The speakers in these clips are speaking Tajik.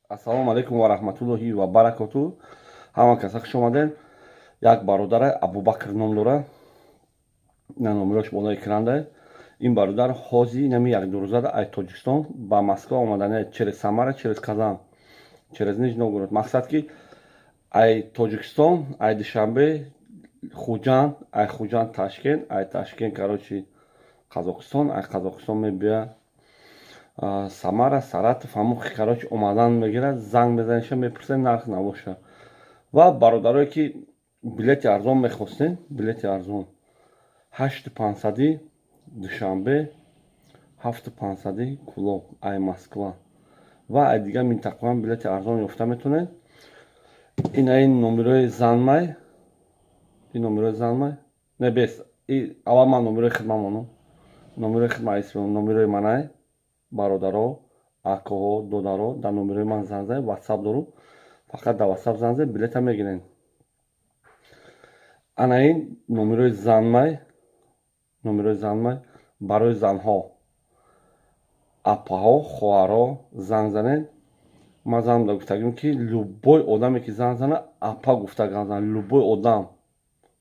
Ассалому алайкум ва раҳматуллоҳи ва баракатуҳ. Ҳама каса хуш омадед. Як бародар Абубакр ном дорад. Номерош болои экранда. Ин бародар ҳози нами як дурӯзада ай Тоҷикистон ба Москва омадане через Самара, через Казан, через Нижний Новгород. Мақсад ки ай Тоҷикистон, ай Душанбе, Хуҷанд, ай Хуҷанд Ташкент, ай Ташкент карочи Қазоқистон, ай Қазоқистон мебия Самара, Саратов, ҳамон короче омадан мегирад, занг мезанеша мепурсем нарх навоша. Ва бародарое ки билети арзон мехостем, билети арзон 8500 Душанбе, 7500 Кулоб, ай Москва ва ай дигар минтақаҳам билети арзон ёфта метавонед. Ин номерои Занмай, ин номерои Занмай не бес, аввал ман номерои хидмат монам. Номерои хидмат исмам, номерои манай бародаро, акаҳо, додаро дар номерои ман занг занед, WhatsApp дорум. Фақат дар WhatsApp занг занед, билета мегиред. Ана ин номерои Занмай, номерои Занмай барои занҳо, апаҳо, хоҳарҳо занг занед. Ман зангда гуфтагим ки любой одаме ки занг зана, апа гуфта занг зана.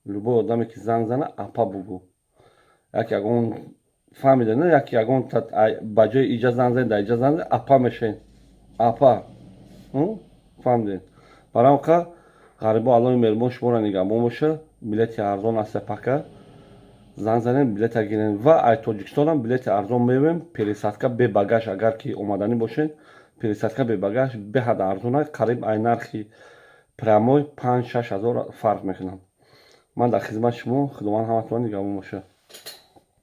Любой одаме ки занг зана, апа бугӯ. Як ягон фаҳмида, не як ягон ба ҷои иҷа занг занед, дар иҷа занг занед, апа мешавед. Апа. Фаҳмидед? Барои ка ғарибо аллои меҳрубон шуморо нигаҳбон боша. Билети арзон аст пака. Занг занед, билета гиред. Ва ай Тоҷикистонам билети арзон меёбем. Пересадка бе багаж агар ки омаданӣ бошед, пересадка бе багаж беҳад арзон аст. Қариб ай нархи прямой 5-6 ҳазор фарқ мекунад. Ман дар хизмати шумо. Худованд ҳаматонро нигаҳбон боша.